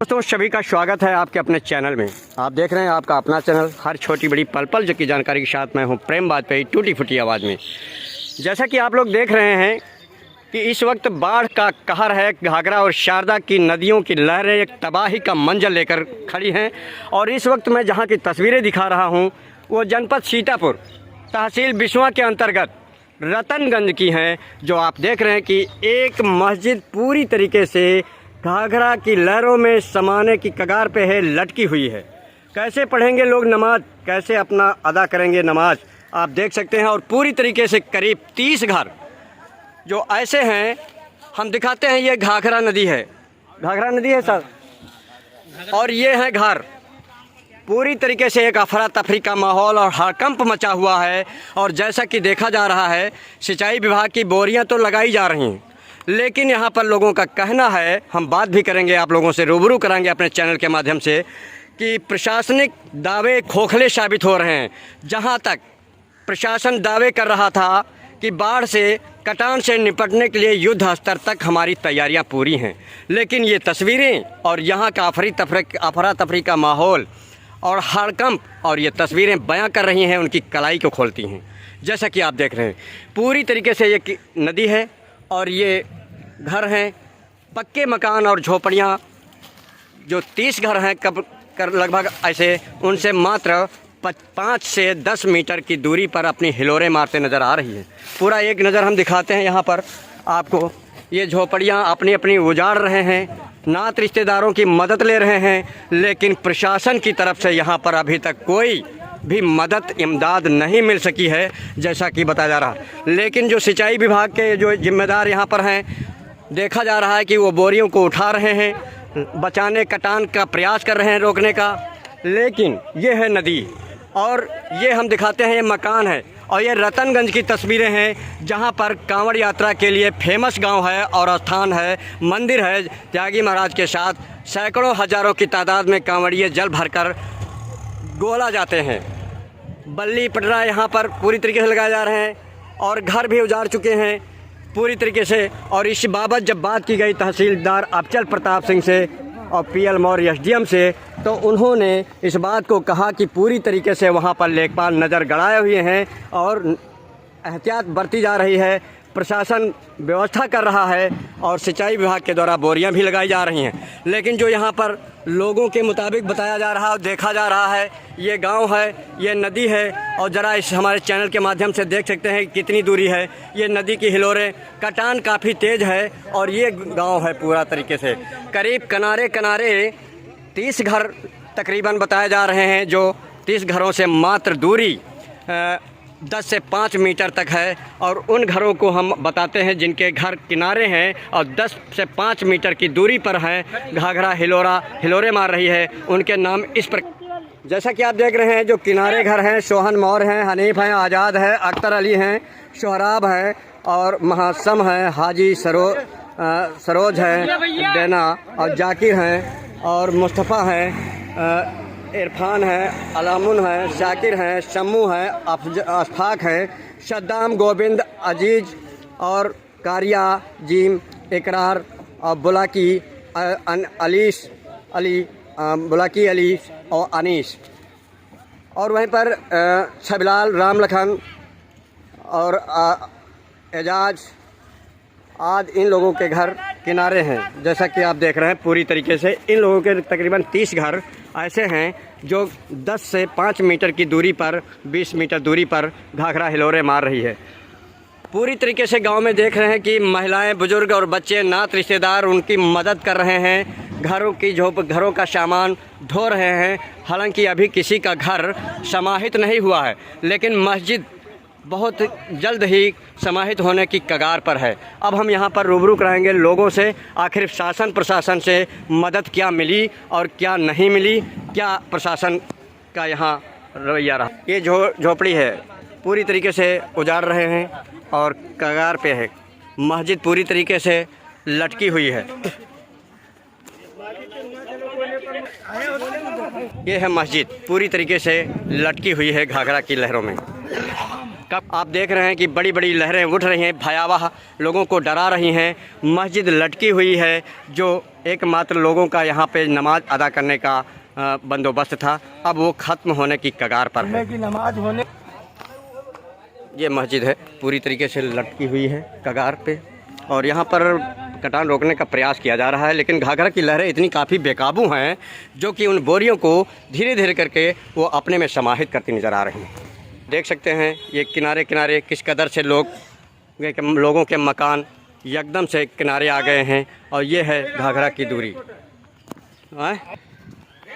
दोस्तों सभी का स्वागत है आपके अपने चैनल में। आप देख रहे हैं आपका अपना चैनल हर छोटी बड़ी पल पल की जानकारी के साथ मैं हूं प्रेम वाजपेयी टूटी फूटी आवाज़ में। जैसा कि आप लोग देख रहे हैं कि इस वक्त बाढ़ का कहर है। घाघरा और शारदा की नदियों की लहरें एक तबाही का मंजर लेकर खड़ी हैं और इस वक्त मैं जहां की तस्वीरें दिखा रहा हूं वो जनपद सीतापुर तहसील बिसवा के अंतर्गत रतनगंज की हैं। जो आप देख रहे हैं कि एक मस्जिद पूरी तरीके से घाघरा की लहरों में समाने की कगार पे है, लटकी हुई है। कैसे पढ़ेंगे लोग नमाज, कैसे अपना अदा करेंगे नमाज, आप देख सकते हैं। और पूरी तरीके से करीब 30 घर जो ऐसे हैं, हम दिखाते हैं। ये घाघरा नदी है, घाघरा नदी है सर, और ये है घर। पूरी तरीके से एक अफरा तफरी का माहौल और हड़कंप मचा हुआ है। और जैसा कि देखा जा रहा है सिंचाई विभाग की बोरियां तो लगाई जा रही हैं, लेकिन यहाँ पर लोगों का कहना है, हम बात भी करेंगे, आप लोगों से रूबरू कराएंगे अपने चैनल के माध्यम से, कि प्रशासनिक दावे खोखले साबित हो रहे हैं। जहाँ तक प्रशासन दावे कर रहा था कि बाढ़ से कटान से निपटने के लिए युद्ध स्तर तक हमारी तैयारियां पूरी हैं, लेकिन ये तस्वीरें और यहाँ का अफरा तफरी का माहौल और हड़कंप और ये तस्वीरें बयां कर रही हैं, उनकी कलाई को खोलती हैं। जैसा कि आप देख रहे हैं पूरी तरीके से ये नदी है और ये घर हैं, पक्के मकान और झोपड़ियाँ जो 30 घर हैं लगभग ऐसे, उनसे मात्र 5 से 10 मीटर की दूरी पर अपनी हिलोरें मारते नज़र आ रही है। पूरा एक नज़र हम दिखाते हैं यहाँ पर आपको। ये झोपड़ियाँ अपनी अपनी उजाड़ रहे हैं, नात रिश्तेदारों की मदद ले रहे हैं, लेकिन प्रशासन की तरफ से यहाँ पर अभी तक कोई भी मदद इमदाद नहीं मिल सकी है, जैसा कि बताया जा रहा है। लेकिन जो सिंचाई विभाग के जो जिम्मेदार यहाँ पर हैं, देखा जा रहा है कि वो बोरियों को उठा रहे हैं, बचाने कटान का प्रयास कर रहे हैं रोकने का। लेकिन ये है नदी और ये हम दिखाते हैं, ये मकान है और ये रतनगंज की तस्वीरें हैं, जहाँ पर कांवड़ यात्रा के लिए फेमस गांव है और स्थान है, मंदिर है। त्यागी महाराज के साथ सैकड़ों हजारों की तादाद में कांवड़िए जल भरकर गोला जाते हैं। बल्ली पटरा यहाँ पर पूरी तरीके से लगाए जा रहे हैं और घर भी उजाड़ चुके हैं पूरी तरीके से। और इस बाबत जब बात की गई तहसीलदार अफजल प्रताप सिंह से और पीएल मौर्य एसडीएम से, तो उन्होंने इस बात को कहा कि पूरी तरीके से वहाँ पर लेखपाल नज़र गड़ाए हुए हैं और एहतियात बरती जा रही है, प्रशासन व्यवस्था कर रहा है और सिंचाई विभाग के द्वारा बोरियां भी लगाई जा रही हैं। लेकिन जो यहाँ पर लोगों के मुताबिक बताया जा रहा है और देखा जा रहा है, ये गांव है, ये नदी है और ज़रा इस हमारे चैनल के माध्यम से देख सकते हैं कितनी दूरी है। ये नदी की हिलोरें, कटान काफ़ी तेज़ है और ये गांव है पूरा तरीके से। करीब किनारे किनारे 30 घर तकरीबन बताए जा रहे हैं, जो 30 घरों से मात्र दूरी 10 से 5 मीटर तक है। और उन घरों को हम बताते हैं जिनके घर किनारे हैं और 10 से 5 मीटर की दूरी पर हैं, घाघरा हिलोरे मार रही है, उनके नाम इस पर। जैसा कि आप देख रहे हैं जो किनारे घर हैं, सोहन मौर्य हैं, हनीफ हैं, आज़ाद है, अख्तर अली हैं, शोहराब हैं और महासम हैं, हाजी सरोज हैं, डेना और जाकिर हैं और मुस्तफ़ा हैं, इरफान है, अलामुन है, शाकिर हैं, शम्मू है, अशफाक है, सद्दाम, गोविंद, अजीज और कारिया, जीम, इकरार और बुलाकी अली और अनीस। और वहीं पर छबिलाल, राम लखन और एजाज आज इन लोगों के घर किनारे हैं। जैसा कि आप देख रहे हैं पूरी तरीके से इन लोगों के तकरीबन 30 घर ऐसे हैं जो 10 से 5 मीटर की दूरी पर, 20 मीटर दूरी पर घाघरा हिलोरे मार रही है। पूरी तरीके से गांव में देख रहे हैं कि महिलाएं, बुजुर्ग और बच्चे, नात रिश्तेदार उनकी मदद कर रहे हैं, घरों का सामान ढो रहे हैं। हालांकि अभी किसी का घर समाहित नहीं हुआ है, लेकिन मस्जिद बहुत जल्द ही समाहित होने की कगार पर है। अब हम यहाँ पर रूबरू कराएंगे लोगों से, आखिर शासन प्रशासन से मदद क्या मिली और क्या नहीं मिली, क्या प्रशासन का यहाँ रवैया रहा। ये झोपड़ी है, पूरी तरीके से उजाड़ रहे हैं और कगार पे है। मस्जिद पूरी तरीके से लटकी हुई है। ये है मस्जिद, पूरी तरीके से लटकी हुई है घाघरा की लहरों में। कब आप देख रहे हैं कि बड़ी बड़ी लहरें उठ रही हैं, भयावह लोगों को डरा रही हैं। मस्जिद लटकी हुई है, जो एकमात्र लोगों का यहाँ पे नमाज अदा करने का बंदोबस्त था, अब वो ख़त्म होने की कगार पर है। नमाज होने ये मस्जिद है, पूरी तरीके से लटकी हुई है कगार पे, और यहाँ पर कटान रोकने का प्रयास किया जा रहा है, लेकिन घाघरा की लहरें इतनी काफ़ी बेकाबू हैं जो कि उन बोरियों को धीरे धीरे करके वो अपने में समाहित करती नज़र आ रही हैं। देख सकते हैं ये किनारे किनारे किस कदर से लोगों के मकान एकदम से किनारे आ गए हैं, और ये है घाघरा की दूरी।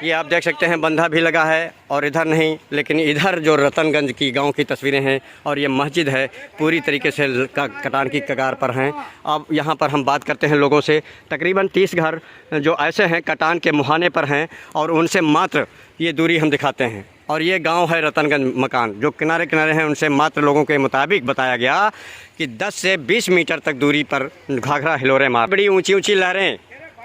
ये आप देख सकते हैं बंधा भी लगा है, और इधर नहीं, लेकिन इधर जो रतनगंज की गांव की तस्वीरें हैं, और ये मस्जिद है पूरी तरीके से कटान की कगार पर हैं। अब यहाँ पर हम बात करते हैं लोगों से। तकरीबन 30 घर जो ऐसे हैं कटान के मुहाने पर हैं, और उनसे मात्र ये दूरी हम दिखाते हैं। और ये गांव है रतनगंज। मकान जो किनारे किनारे हैं उनसे मात्र लोगों के मुताबिक बताया गया कि 10 से 20 मीटर तक दूरी पर घाघरा हिलोरे मार, बड़ी ऊँची ऊँची लहरें,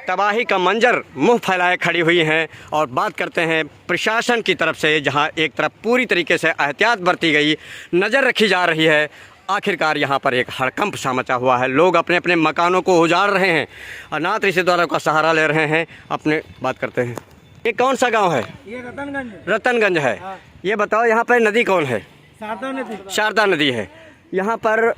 तबाही का मंजर मुंह फैलाए खड़ी हुई हैं। और बात करते हैं प्रशासन की तरफ से, जहां एक तरफ पूरी तरीके से एहतियात बरती गई, नज़र रखी जा रही है। आखिरकार यहां पर एक हड़कंप सा मचा हुआ है। लोग अपने अपने मकानों को उजाड़ रहे हैं, अनाथ रिश्तेदारों का सहारा ले रहे हैं। अपने बात करते हैं, ये कौन सा गाँव है? ये रतनगंज। रतनगंज है। हाँ। ये बताओ यहाँ पर नदी कौन है? शारदा नदी। शारदा नदी है। यहाँ पर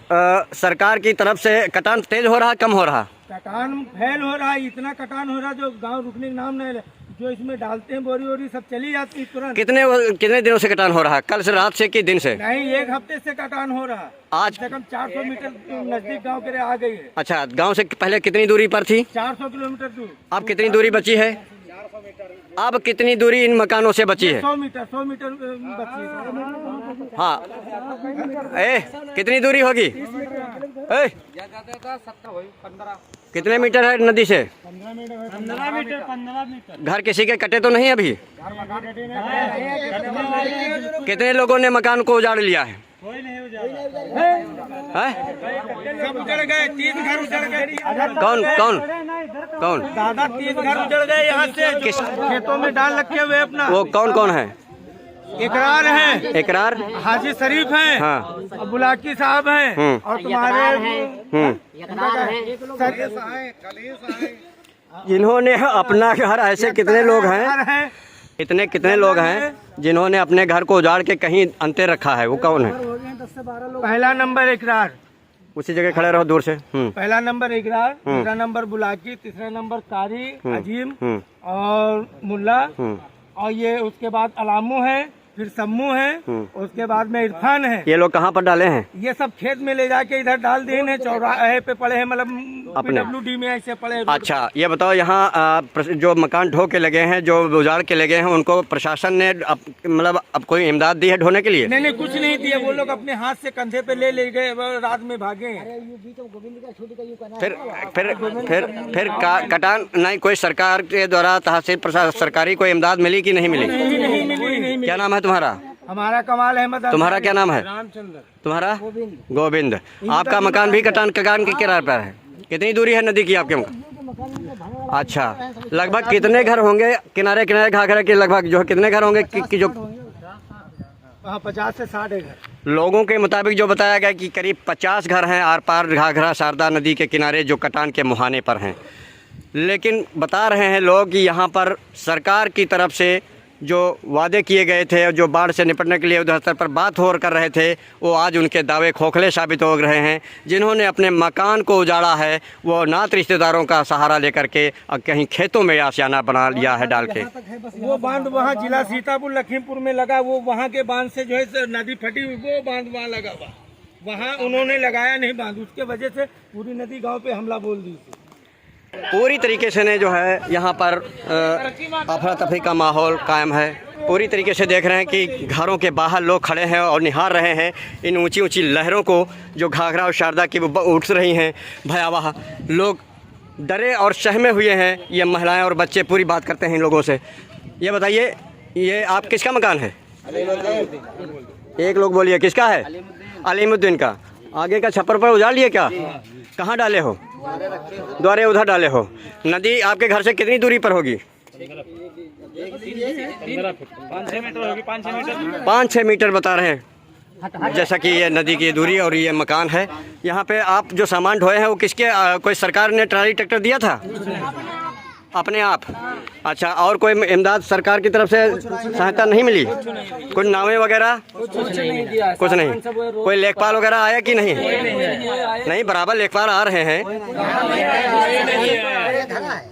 सरकार की तरफ से कटान तेज हो रहा, कम हो रहा? कटान फैल हो रहा है, इतना कटान हो रहा है जो गांव रुकने का नाम नहीं ले। जो इसमें डालते हैं बोरी वोरी सब चली जाती है तुरंत। कितने दिनों से कटान हो रहा है? कल से रात से कि दिन से? नहीं, 1 हफ्ते से कटान हो रहा है। आज कम 400 मीटर नजदीक गांव के आ गई है। अच्छा, गांव से पहले कितनी दूरी पर थी? 400 किलोमीटर दूर। अब कितनी दूरी बची है? अब कितनी दूरी इन मकानों से बची है? 100 मीटर बची है। हाँ, कितनी दूरी होगी? कितने मीटर है नदी से? 15 मीटर। घर किसी के कटे तो नहीं अभी? कितने लोगों ने मकान को उजाड़ लिया है? कोई नहीं उजाड़ा। सब उजड़ गए, 3 घर उजड़ गए। कौन? दादा 3 घर उजड़ गए यहाँ से। किस खेतों में डाल रखे हुए अपना। वो कौन है? इकरार है। इकरार, हाजी शरीफ हैं। हाँ। बुलाकी साहब हैं। और तुम्हारे जिन्होंने अपना घर, ऐसे कितने लोग हैं? कितने लोग हैं जिन्होंने अपने घर को उजाड़ के कहीं अंते रखा है? वो कौन है? 10 से 12 लोग। पहला नंबर इकरार। उसी जगह खड़े रहो दूर से। पहला नंबर इकरार, दूसरा नंबर बुलाकी, तीसरा नंबर कारी, अजीम और मुल्ला, और ये उसके बाद अलामू है, फिर सम्मू है, उसके बाद में इरफान है। ये लोग कहाँ पर डाले हैं? ये सब खेत में ले जाके इधर डाल दिए हैं, चौराहे पे पड़े हैं, मतलब अपने PWD में ऐसे पड़े। अच्छा, ये बताओ यहाँ जो मकान ढो के लगे हैं, जो उजाड़ के लगे हैं, उनको प्रशासन ने मतलब अब कोई इमदाद दी है ढोने के लिए? नहीं, कुछ नहीं दिया। वो लोग अपने हाथ से कंधे पे ले गए, रात में भागे। फिर कटान नहीं, कोई सरकार के द्वारा तहसील प्रशासन सरकारी कोई इमदाद मिली कि नहीं मिली? नहीं मिली। क्या नाम है तुम्हारा? हमारा कमाल अहमद। तुम्हारा क्या नाम है? रामचंद्र। तुम्हारा? गोविंद। आपका मकान भी कटान के किनारे पर है? कितनी दूरी है नदी की आपके मकान? अच्छा, लगभग कितने घर होंगे किनारे घाघरा के? लगभग जो कितने घर होंगे कि जो 50 से 60 घर। लोगों के मुताबिक जो बताया गया कि करीब 50 घर हैं आर पार घाघरा शारदा नदी के किनारे, जो कटान के मुहाने पर हैं। लेकिन बता रहे हैं लोग कि यहाँ पर सरकार की तरफ से जो वादे किए गए थे, जो बाढ़ से निपटने के लिए उधर स्तर पर बात हो कर रहे थे, वो आज उनके दावे खोखले साबित हो रहे हैं। जिन्होंने अपने मकान को उजाड़ा है, वो नात रिश्तेदारों का सहारा लेकर के कहीं खेतों में आशियाना बना लिया है डाल के। वो बांध वहाँ जिला सीतापुर लखीमपुर में लगा, वो वहाँ के बांध से जो है नदी फटी हुई, वो बांध वहाँ लगा हुआ, वहाँ उन्होंने लगाया नहीं बांध, उसके वजह से पूरी नदी गाँव पे हमला बोल दी। पूरी तरीके से ने जो है यहाँ पर अफरा तफरी का माहौल कायम है। पूरी तरीके से देख रहे हैं कि घरों के बाहर लोग खड़े हैं और निहार रहे हैं इन ऊंची ऊंची लहरों को, जो घाघरा और शारदा की उठ रही हैं भयावह। लोग डरे और सहमे हुए हैं, ये महिलाएं और बच्चे। पूरी बात करते हैं इन लोगों से। ये बताइए, ये आप किसका मकान है? एक लोग बोलिए, किसका है? अलीमुद्दीन का। आगे का छप्पर पर उजाड़ लिए क्या? कहाँ डाले हो? द्वारे उधर डाले हो। नदी आपके घर से कितनी दूरी पर होगी? 5-6 मीटर होगी। 5-6 मीटर 5-6 मीटर बता रहे हैं। जैसा कि ये नदी की दूरी और ये मकान है। यहाँ पे आप जो सामान ढोए हैं वो किसके कोई सरकार ने ट्राली ट्रैक्टर दिया था? अपने आप? अच्छा, और कोई इमदाद सरकार की तरफ से सहायता नहीं मिली? कुछ नावें वगैरह? कुछ नहीं। कोई लेखपाल वगैरह आया कि नहीं? नहीं, बराबर लेखपाल आ रहे हैं।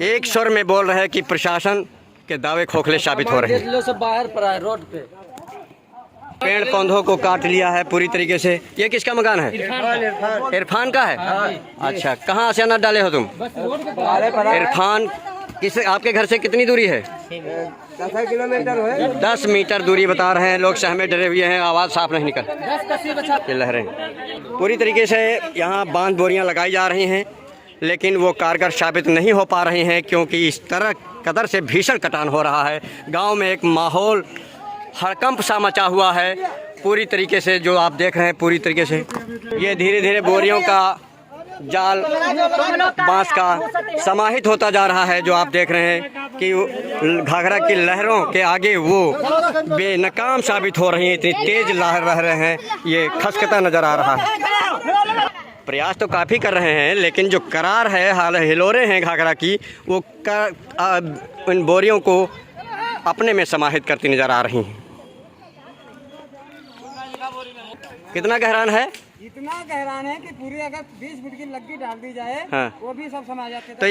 एक स्वर में बोल रहे हैं कि प्रशासन के दावे खोखले साबित हो रहे हैं। बाहर पर आए रोड पे पेड़ पौधों को काट लिया है पूरी तरीके से। ये किसका मकान है? इरफान का है। अच्छा, कहाँ से अनाज डाले हो तुम? इरफान किस आपके घर से कितनी दूरी है? 10 किलोमीटर है। 10 मीटर दूरी बता रहे हैं लोग। सहमे डरे हुए हैं, आवाज़ साफ नहीं निकल। ये लहरें पूरी तरीके से यहाँ बांध बोरियाँ लगाई जा रही हैं, लेकिन वो कारगर साबित नहीं हो पा रही हैं क्योंकि इस तरह कदर से भीषण कटान हो रहा है। गांव में एक माहौल हड़कंप सा मचा हुआ है पूरी तरीके से, जो आप देख रहे हैं पूरी तरीके से। ये धीरे धीरे बोरियों का जाल बांस का समाहित होता जा रहा है, जो आप देख रहे हैं कि घाघरा की लहरों के आगे वो बेनकाम साबित हो रही हैं। इतनी तेज लहर रह रहे हैं, ये खसकता नजर आ रहा है। प्रयास तो काफ़ी कर रहे हैं, लेकिन जो करार है, हाल हिलोरे हैं घाघरा की, वो इन बोरियों को अपने में समाहित करती नजर आ रही हैं। कितना गहरान है? इतना गहरान है कि पूरी अगर 20 फुट की लग्गी डाल दी जाए, हाँ। वो भी सब समा जाते हैं। तो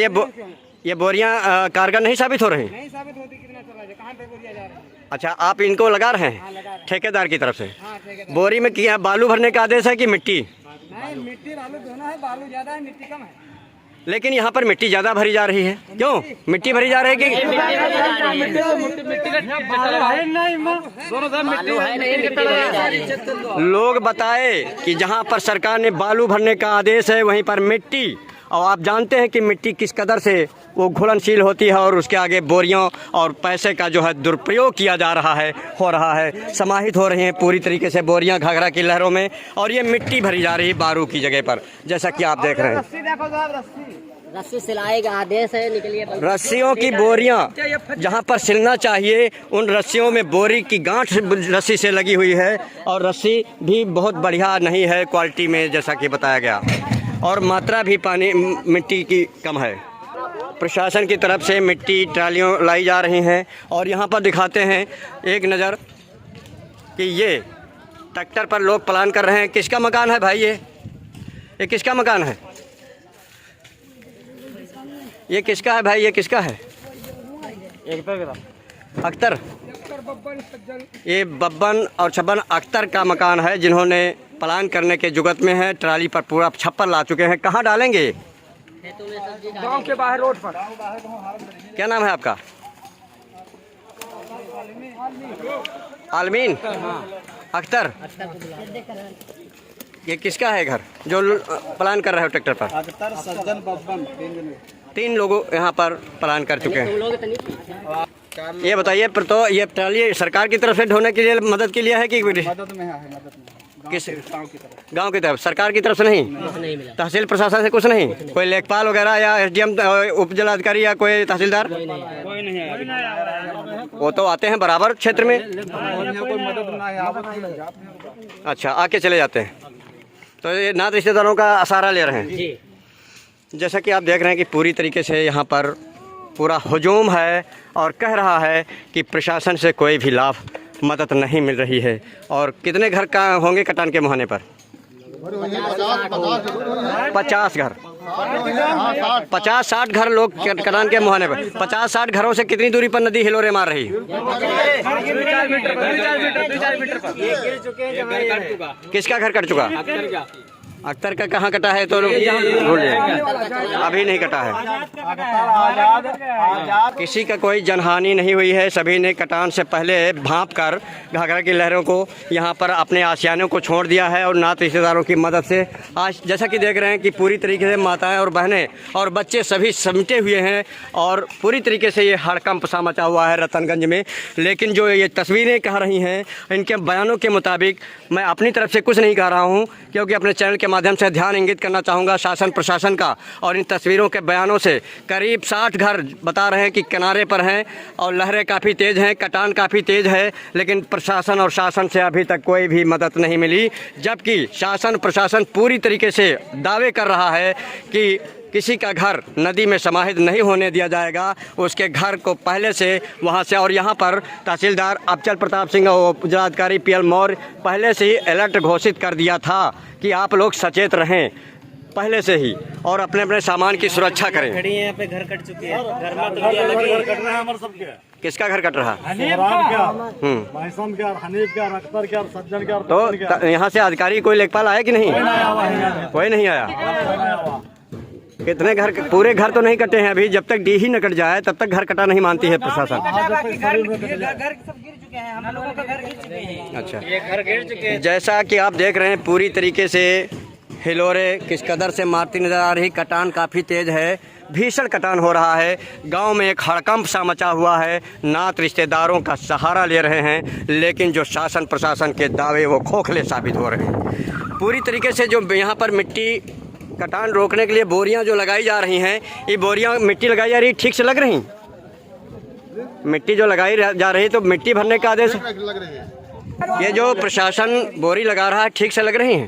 ये बोरियां कारगर नहीं साबित हो रही? नहीं साबित होती। कितना चला जाए, कहाँ पे बोरियां जा रही है? अच्छा, आप इनको लगा रहे हैं? हाँ, लगा रहे हैं। ठेकेदार की तरफ से? हाँ, ठेकेदार। बोरी में क्या बालू भरने का आदेश है कि मिट्टी? नहीं, मिट्टी बालू दोनों है। बालू ज्यादा है, मिट्टी कम है। लेकिन यहाँ पर मिट्टी ज़्यादा भरी जा रही है। क्यों मिट्टी भरी जा रही है? कि लोग बताए कि जहाँ पर सरकार ने बालू भरने का आदेश है, वहीं पर मिट्टी, और आप जानते हैं कि मिट्टी किस कदर से वो घुलनशील होती है और उसके आगे बोरियों और पैसे का जो है दुरुपयोग किया जा रहा है, हो रहा है। समाहित हो रही हैं पूरी तरीके से बोरियां घाघरा की लहरों में, और ये मिट्टी भरी जा रही है बारू की जगह पर, जैसा कि आप देख रहे हैं। रस्सी सिलाई का आदेश है, निकलिए। रस्सियों की बोरियां जहां पर सिलना चाहिए, उन रस्सियों में बोरी की गांठ रस्सी से लगी हुई है, और रस्सी भी बहुत बढ़िया नहीं है क्वालिटी में, जैसा कि बताया गया, और मात्रा भी पानी मिट्टी की कम है। प्रशासन की तरफ से मिट्टी ट्रालियों लाई जा रही हैं, और यहाँ पर दिखाते हैं एक नज़र कि ये ट्रैक्टर पर लोग प्लान कर रहे हैं। किसका मकान है भाई? ये किसका मकान है? ये किसका है भाई? ये किसका है? अख्तर। ये बब्बन और छब्बन अख्तर का मकान है, जिन्होंने प्लान करने के जुगत में है। ट्राली पर पूरा छप्पर ला चुके हैं। कहाँ डालेंगे? गांव के बाहर रोड पर। क्या नाम है आपका? आलमीन अख्तर। ये किसका है घर जो प्लान कर रहे हो ट्रैक्टर पर? अख्तर, सज्जन, बब्बन, 3 लोग यहाँ पर प्लान कर चुके हैं। ये बताइए, पर तो ये ट्राली सरकार की तरफ से ढोने के लिए मदद के लिए है कि मदद में है? किस गांव की तरफ? सरकार की तरफ से नहीं मिला। तहसील प्रशासन से कुछ नहीं? कोई लेखपाल वगैरह या एसडीएम उप जिलाधिकारी या कोई तहसीलदार? कोई नहीं आया। वो तो आते हैं बराबर क्षेत्र में। कोई मदद नहीं। अच्छा, आके चले जाते हैं। तो ये नात रिश्तेदारों का सहारा ले रहे हैं। जैसा कि आप देख रहे हैं कि पूरी तरीके से यहाँ पर पूरा हुजूम है, और कह रहा है कि प्रशासन से कोई भी लाभ मदद नहीं मिल रही है। और कितने घर का होंगे कटान के मुहाने पर? 50 घर, 50-60 घर लोग कटान के मुहाने पर। 50-60 घरों से कितनी दूरी पर नदी हिलोरे मार रही? किसका घर कट चुका? अख्तर का कहाँ कटा है? तो अभी नहीं कटा है। किसी का कोई जनहानि नहीं हुई है। सभी ने कटान से पहले भांप कर घाघरा की लहरों को यहाँ पर अपने आशियानों को छोड़ दिया है, और नात रिश्तेदारों की मदद से आज जैसा कि देख रहे हैं कि पूरी तरीके से माताएं और बहनें और बच्चे सभी समेटे हुए हैं, और पूरी तरीके से ये हड़कंप सा मचा हुआ है रतनगंज में। लेकिन जो ये तस्वीरें कह रही हैं, इनके बयानों के मुताबिक, मैं अपनी तरफ से कुछ नहीं कह रहा हूँ, क्योंकि अपने चैनल के माध्यम से ध्यान इंगित करना चाहूँगा शासन प्रशासन का। और इन तस्वीरों के बयानों से करीब 60 घर बता रहे हैं कि किनारे पर हैं और लहरें काफ़ी तेज़ हैं, कटान काफ़ी तेज़ है, लेकिन प्रशासन और शासन से अभी तक कोई भी मदद नहीं मिली। जबकि शासन प्रशासन पूरी तरीके से दावे कर रहा है कि किसी का घर नदी में समाहित नहीं होने दिया जाएगा, उसके घर को पहले से वहां से। और यहां पर तहसीलदार अबचल प्रताप सिंह और जिलाधिकारी पीएल मौर्य पहले से ही अलर्ट घोषित कर दिया था कि आप लोग सचेत रहें पहले से ही और अपने अपने सामान की सुरक्षा करें। यहाँ पे घर कट चुकी है, घर में तो कट रहा है हमारे सबके। किसका घर कट रहा? हनीफ क्या, अख्तर क्या, सज्जन क्या। तो यहाँ से अधिकारी कोई लेखपाल आया कि नहीं? कोई नहीं आया। कितने घर, पूरे घर तो नहीं कटे हैं अभी। जब तक डी ही न कट जाए तब तक घर कटा नहीं मानती है प्रशासन। घर सब गिर चुके हैं, हम लोगों का घर गिर चुके हैं। अच्छा, ये घर गिर चुके हैं। जैसा कि आप देख रहे हैं पूरी तरीके से हिलोरे किस कदर से मारती नजर आ रही। कटान काफ़ी तेज़ है, भीषण कटान हो रहा है। गांव में एक हड़कंप सा मचा हुआ है। नात रिश्तेदारों का सहारा ले रहे हैं, लेकिन जो शासन प्रशासन के दावे वो खोखले साबित हो रहे हैं। पूरी तरीके से जो यहाँ पर मिट्टी कटान रोकने के लिए बोरियां जो लगाई जा रही हैं, ये बोरियां मिट्टी लगाई जा रही ठीक से लग रही? मिट्टी जो लगाई जा रही तो मिट्टी भरने का आदेश लग रही है। ये जो प्रशासन बोरी लगा रहा है ठीक से लग रही हैं?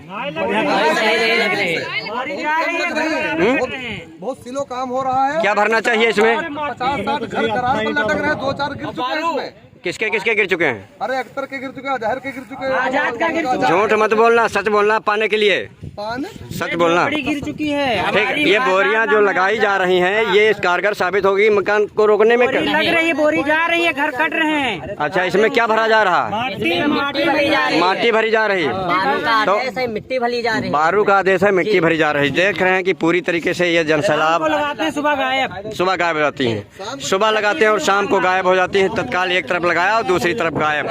बहुत सिलो काम हो रहा है। क्या भरना चाहिए इसमें? 50-60 घर करार पर लटक रहे हैं, 2-4 गिर चुके हैं इसमें। किसके किसके गिर चुके हैं? अरे अख्तर के गिर चुके हैं, जहर के गिर चुके हैं। झूठ मत बोलना, सच बोलना पाने के लिए। सच बोलना। गिर चुकी है। ठीक, ये बोरियां जो लगाई जा रही हैं ये कारगर साबित होगी मकान को रोकने में। लग रही है, बोरी जा रही है, घर कट रहे हैं। अच्छा, इसमें क्या भरा जा रहा है? माटी भरी जा रही है। बालू का आदेश है, मिट्टी भरी जा रही है। बारू का आदेश है, मिट्टी भरी जा रही है। देख रहे हैं कि पूरी तरीके से ये जनसैलाब लगाते हैं, सुबह गायब हो जाती हैं। सुबह लगाते हैं और शाम को गायब हो जाती हैं। तत्काल एक तरफ लगाया और दूसरी तरफ गायब।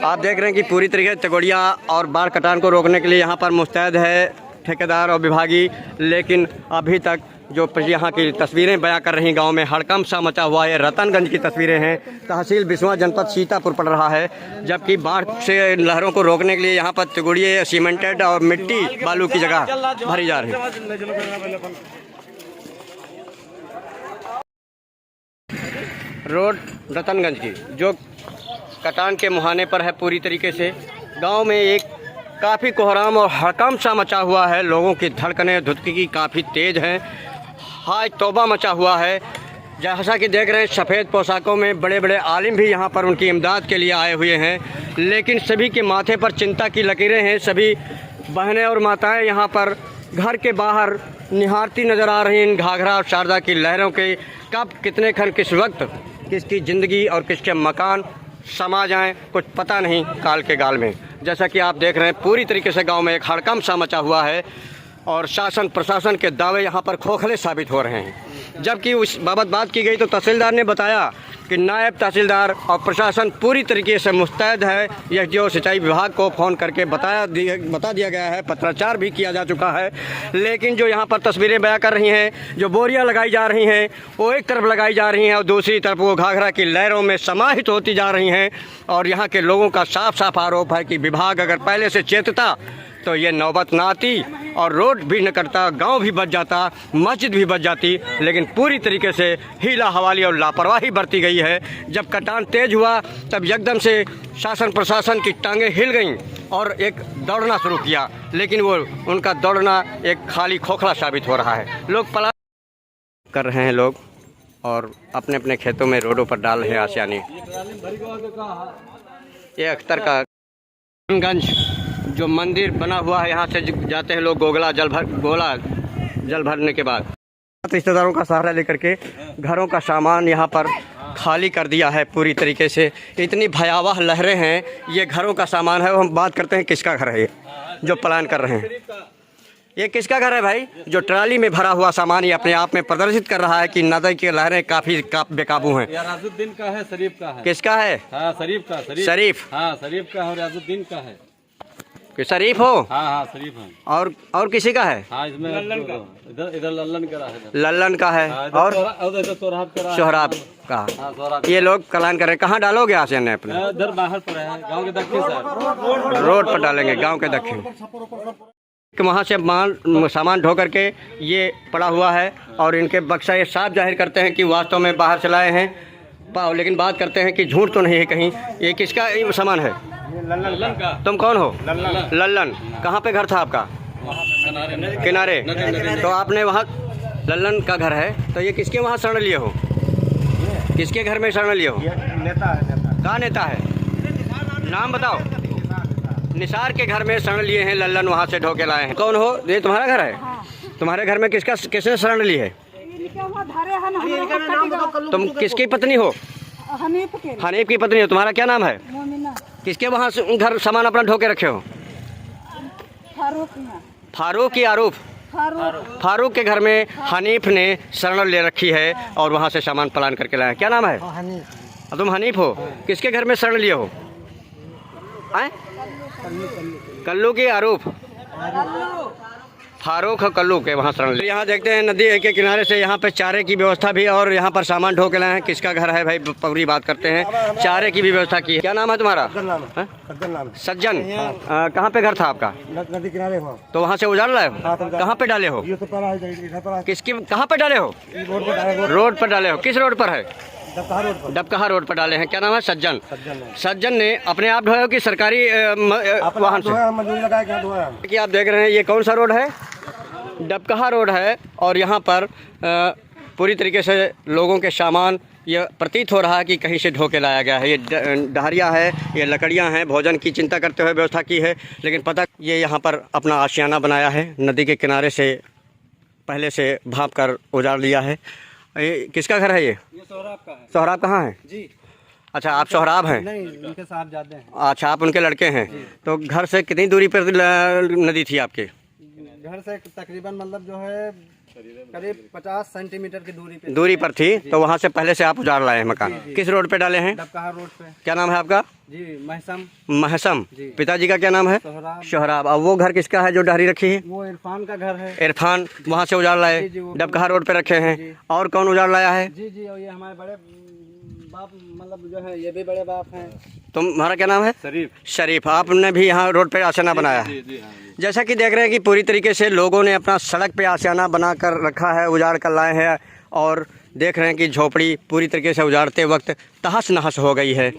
आप देख रहे हैं कि पूरी तरीके से तगोड़िया और बाढ़ कटान को रोकने के लिए यहाँ पर मुस्तैद है ठेकेदार और विभागी, लेकिन अभी तक जो यहाँ की तस्वीरें बयां कर रही गांव में हड़कंप सा मचा हुआ है। रतनगंज की तस्वीरें हैं, तहसील बिस्वा जनपद सीतापुर पड़ रहा है। जबकि बाढ़ से लहरों को रोकने के लिए यहाँ पर तगोड़िए सीमेंटेड और मिट्टी बालू की जगह भरी जा रही है। रोड रतनगंज की जो कटान के मुहाने पर है, पूरी तरीके से गांव में एक काफ़ी कोहराम और हड़कंप सा मचा हुआ है। लोगों की धड़कनें धुतकी काफ़ी तेज़ हैं। हाय तौबा मचा हुआ है। जैसा कि देख रहे हैं सफ़ेद पोशाकों में बड़े बड़े आलिम भी यहाँ पर उनकी इमदाद के लिए आए हुए हैं, लेकिन सभी के माथे पर चिंता की लकीरें हैं। सभी बहनें और माताएं यहाँ पर घर के बाहर निहारती नज़र आ रही हैं इन घाघरा और शारदा की लहरों के। कब कितने खन किस वक्त किसकी ज़िंदगी और किसके मकान समा जाएं कुछ पता नहीं काल के गाल में। जैसा कि आप देख रहे हैं पूरी तरीके से गांव में एक हड़कंप सा मचा हुआ है और शासन प्रशासन के दावे यहाँ पर खोखले साबित हो रहे हैं। जबकि उस बाबत बात की गई तो तहसीलदार ने बताया कि नायब तहसीलदार और प्रशासन पूरी तरीके से मुस्तैद है। यह जो सिंचाई विभाग को फ़ोन करके बता दिया गया है, पत्राचार भी किया जा चुका है, लेकिन जो यहाँ पर तस्वीरें बयां कर रही हैं, जो बोरियां लगाई जा रही हैं वो एक तरफ लगाई जा रही हैं और दूसरी तरफ वो घाघरा की लहरों में समाहित होती जा रही हैं। और यहाँ के लोगों का साफ साफ आरोप है कि विभाग अगर पहले से चेतता तो ये नौबत ना आती और रोड भी न कटता, गांव भी बच जाता, मस्जिद भी बच जाती। लेकिन पूरी तरीके से हीला हवाली और लापरवाही बरती गई है। जब कटान तेज हुआ तब एकदम से शासन प्रशासन की टांगें हिल गईं और एक दौड़ना शुरू किया, लेकिन वो उनका दौड़ना एक खाली खोखला साबित हो रहा है। लोग पला कर रहे हैं लोग और अपने अपने खेतों में रोडों पर डाल रहे हैं आशियाने। ये अख्तर का गंज जो मंदिर बना हुआ है, यहाँ से जाते हैं लोग गोला जल भरने के बाद रिश्तेदारों का सहारा लेकर के घरों का सामान यहाँ पर खाली कर दिया है पूरी तरीके से। इतनी भयावह लहरें हैं, ये घरों का सामान है। हम बात करते हैं किसका घर है ये जो पलायन कर रहे हैं। ये किसका घर है भाई? जो ट्राली में भरा हुआ सामान ये अपने आप में प्रदर्शित कर रहा है कि नदी की लहरें काफी बेकाबू हैं। रियाजुद्दीन का है, शरीफ का है। किसका है? हाँ शरीफ का। शरीफ। हाँ शरीफ का है, रियाजुद्दीन का है। आपके? शरीफ हो? हाँ हाँ शरीफ है। और किसी का है? हाँ इसमें इधर इधर लल्लन का है। लल्लन का है और इधर सोहराब का। सोहराब का। हाँ सोहराब। ये लोग कलान कर रहे हैं। कहाँ डालोगे आसियान अपने? इधर बाहर पर है, गांव के दक्षिण साइड रोड पर डालेंगे, गांव के दक्षिण। वहाँ से माल सामान ढो करके ये पड़ा हुआ है और इनके बक्सा ये साफ जाहिर करते हैं कि वास्तव में बाहर से लाए हैं, लेकिन बात करते हैं कि झूठ तो नहीं है कहीं। ये किसका ये सामान है? लल्लन का। तुम कौन हो? लल्लन। कहाँ पे घर था आपका? किनारे। तो आपने वहाँ लल्लन का घर है, तो ये किसके वहाँ शरण लिए हो? किसके घर में शरण लिए हो? नेता है। कहाँ नेता है? नाम बताओ। निसार के घर में शरण लिए हैं लल्लन, वहाँ से ढो के लाए हैं। कौन हो? ये तुम्हारा घर है? तुम्हारे घर में किसने शरण ली है? तुम किसकी पत्नी हो? हनीफ की पत्नी हो। तुम्हारा क्या नाम है? किसके वहाँ से घर सामान अपना ढो के रखे हो? फारूक की आरूफ? फारूक के घर में हनीफ ने शरण ले रखी है और वहाँ से सामान पलान करके लाया। क्या नाम है? तुम हनीफ हो। किसके घर में शरण लिए हो? आए? कल्लू की आरूफ? फारूक और कल्लू के वहाँ शरण। यहाँ देखते हैं नदी के किनारे से यहाँ पे चारे की व्यवस्था भी और यहाँ पर सामान ढो के लाए हैं। किसका घर है भाई? पूरी बात करते हैं। चारे की भी व्यवस्था की है। क्या नाम है तुम्हारा? सज्जन। कहाँ पे घर था आपका? नदी किनारे हो। तो वहाँ से उजाड़ लाए हो? कहाँ पे डाले हो? किसकी कहाँ पे डाले हो? रोड पर डाले हो। किस रोड पर है? डबकहा रोड पर डाले हैं। क्या नाम है? सज्जन। सज्जन ने अपने आप ढोया कि सरकारी वाहन से? कि आप देख रहे हैं ये कौन सा रोड है? डबकहा रोड है और यहाँ पर पूरी तरीके से लोगों के सामान ये प्रतीत हो रहा है कि कहीं से ढो के लाया गया है। ये डहरिया है, ये लकड़ियाँ हैं, भोजन की चिंता करते हुए व्यवस्था की है, लेकिन पता ये यहाँ पर अपना आशियाना बनाया है। नदी के किनारे से पहले से भाप कर उजाड़ लिया है। ये किसका घर है? ये सोहराब का है। सोहराब कहाँ है? जी। अच्छा, आप सोहराब हैं? नहीं, उनके साथ जाते हैं। अच्छा, आप उनके लड़के हैं। तो घर से कितनी दूरी पर नदी थी आपके? घर से तकरीबन मतलब जो है करीब 50 सेंटीमीटर की दूरी पर थी। तो वहाँ से पहले से आप उजाड़ लाए हैं मकान। किस रोड पे डाले हैं? डबकहा रोड पे। क्या नाम है आपका? जी महसम। महसम। पिताजी का क्या नाम है? सोहराब। अब वो घर किसका है जो डहरी रखी है? वो इरफान का घर है। इरफान वहाँ से उजाड़ लाए, डबकहा रोड पे रखे हैं। और कौन उजाड़ लाया है? जी और ये हमारे बड़े बाप मतलब जो है ये भी बड़े बाप हैं। तुम्हारा क्या नाम है? शरीफ। आपने भी यहाँ रोड पे आशियाना बनाया है? जैसा कि देख रहे हैं कि पूरी तरीके से लोगों ने अपना सड़क पे आशियाना बना कर रखा है, उजाड़ कर लाए हैं और देख रहे हैं कि झोपड़ी पूरी तरीके से उजाड़ते वक्त तहस नहस हो गई है।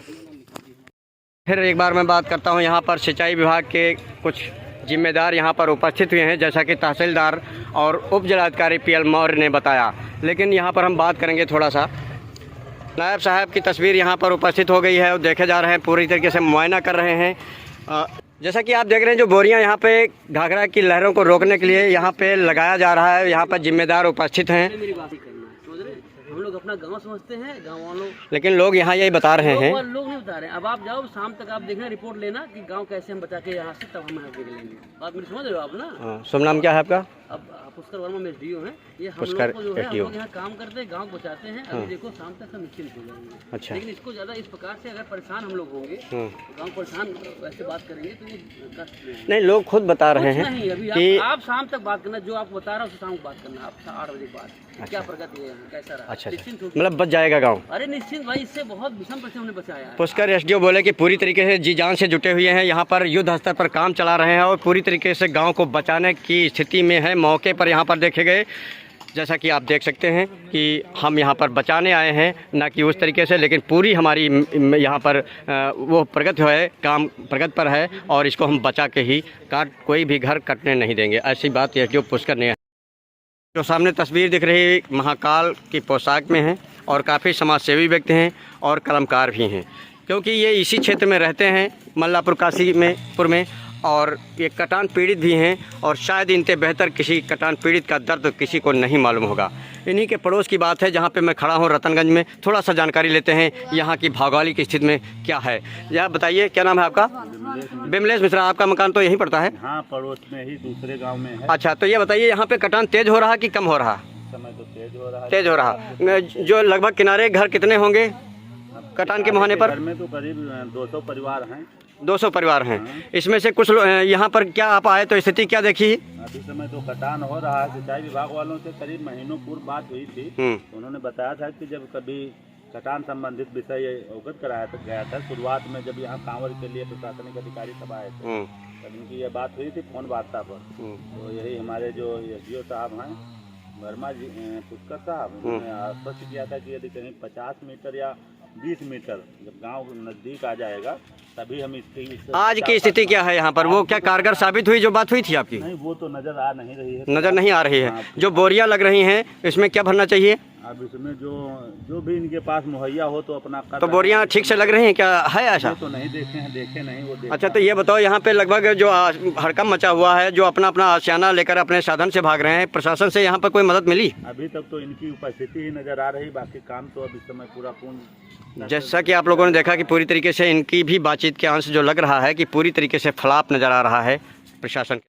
फिर एक बार मैं बात करता हूँ, यहाँ पर सिंचाई विभाग के कुछ जिम्मेदार यहाँ पर उपस्थित हुए हैं, जैसा कि तहसीलदार और उप जिलाधिकारी PL मौर्य ने बताया। लेकिन यहाँ पर हम बात करेंगे थोड़ा सा। नायब साहब की तस्वीर यहाँ पर उपस्थित हो गई है और देखे जा रहे हैं, पूरी तरीके से मुआयना कर रहे हैं। जैसा कि आप देख रहे हैं जो बोरियां यहाँ पे घाघरा की लहरों को रोकने के लिए यहाँ पे लगाया जा रहा है, यहाँ पर जिम्मेदार उपस्थित हैं। हम लोग अपना गांव समझते हैं, गांव वालों, लेकिन लोग यहाँ यही बता रहे हैं। लोग नहीं बता रहे हैं। अब आप जाओ शाम तक, आप देखना, रिपोर्ट लेना कि गांव कैसे हम बचा के यहाँ से, तब हम आगे लेंगे। बात मेरी समझ रहे हो आप ना? शुभ नाम क्या है आपका? अब पुष्कर वर्मा मेरे DO हैं। ये हम पुष्कर लोग को जो है, हम DO। लोग यहाँ काम करते हैं, गांव बचाते हैं। अभी देखो शाम तक हम निश्चिंत हो जाएंगे। अच्छा। लेकिन इसको ज्यादा इस प्रकार से अगर परेशान हम लोग होंगे, गांव परेशान वैसे बात करेंगे तो ये कष्ट नहीं। लोग खुद बता रहे हैं नहीं। अभी कि आप शाम तक बात करना, जो आप बता रहा हो शाम को बात करना। आप 8 बजे के बाद क्या प्रगति है, कैसा रहा? अच्छा, निश्चिंत हो। मतलब बच जाएगा गाँव? अरे निश्चित भाई, इससे बहुत विषम परिस्थिति हमने बचाया है। पुष्कर SDO बोले कि पूरी तरीके से जी जान से जुटे हुए हैं, यहाँ पर युद्ध स्तर पर काम चला रहे हैं और पूरी तरीके से गांव को बचाने की स्थिति में है। मौके पर यहाँ पर देखे गए, जैसा कि आप देख सकते हैं कि हम यहाँ पर बचाने आए हैं, ना कि उस तरीके से, लेकिन पूरी हमारी यहाँ पर वो प्रगति है, काम प्रगति पर है और इसको हम बचा के ही कोई भी घर कटने नहीं देंगे। ऐसी बात SDO पुष्कर ने। जो सामने तस्वीर दिख रही महाकाल की पोशाक में है और काफ़ी समाजसेवी व्यक्ति हैं और कलमकार भी हैं, क्योंकि ये इसी क्षेत्र में रहते हैं, मल्लापुर काशीपुर में, और ये कटान पीड़ित भी हैं और शायद इनसे बेहतर किसी कटान पीड़ित का दर्द किसी को नहीं मालूम होगा। इन्हीं के पड़ोस की बात है जहाँ पे मैं खड़ा हूँ, रतनगंज में। थोड़ा सा जानकारी लेते हैं यहाँ की भौगोलिक स्थिति में क्या है। यह बताइए, क्या नाम है आपका? बिमलेश मिश्रा। आपका मकान तो यहीं पड़ता है? हाँ, पड़ोस में ही, दूसरे गांव में है। अच्छा, तो ये बताइए यहाँ पे कटान तेज हो रहा कि कम हो रहा? समय तो तेज हो रहा है। तेज हो रहा। जो लगभग किनारे घर कितने होंगे कटान के मुहाने पर? घर में तो करीब 200 परिवार हैं। 200 परिवार हैं। इसमें से कुछ यहाँ पर क्या आप आए तो स्थिति क्या देखी? अभी समय तो कटान हो रहा है। सिंचाई विभाग वालों से करीब महीनों पूर्व बात हुई थी। तो उन्होंने बताया था कि जब कभी कटान संबंधित विषय अवगत कराया गया था, शुरुआत में जब यहाँ कांवड़ के लिए प्रशासनिक अधिकारी सब आए थे, तब इनकी ये बात हुई थी फोन वार्ता पर। तो यही हमारे जो SDO साहब हैं वर्मा जी पुष्कर साहब, उन्होंने आश्वस्त किया था कि यदि कहीं 50 मीटर या 20 मीटर जब गांव नज़दीक आ जाएगा तभी हम इसकी आज की स्थिति क्या है यहाँ पर? वो क्या कारगर साबित हुई जो बात हुई थी आपकी? नहीं, वो तो नज़र आ नहीं रही है। नज़र नहीं आ रही है। जो बोरियां लग रही हैं इसमें क्या भरना चाहिए? अब इसमें जो भी इनके पास मुहैया हो तो अपना कर तो बोरियां ठीक से लग रही हैं क्या, है ऐसा? तो नहीं देखे हैं, देखे नहीं वो देखे। अच्छा, तो ये बताओ यहाँ पे लगभग जो हड़कंप मचा हुआ है, जो अपना अपना आशियाना लेकर अपने साधन से भाग रहे हैं, प्रशासन से यहाँ पर कोई मदद मिली? अभी तक तो इनकी उपस्थिति ही नजर आ रही, बाकी काम तो अभी समय पूरा पूर्ण। जैसा कि आप लोगों ने देखा कि पूरी तरीके से इनकी भी बातचीत के अंश जो लग रहा है कि पूरी तरीके से फ्लॉप नज़र आ रहा है प्रशासन।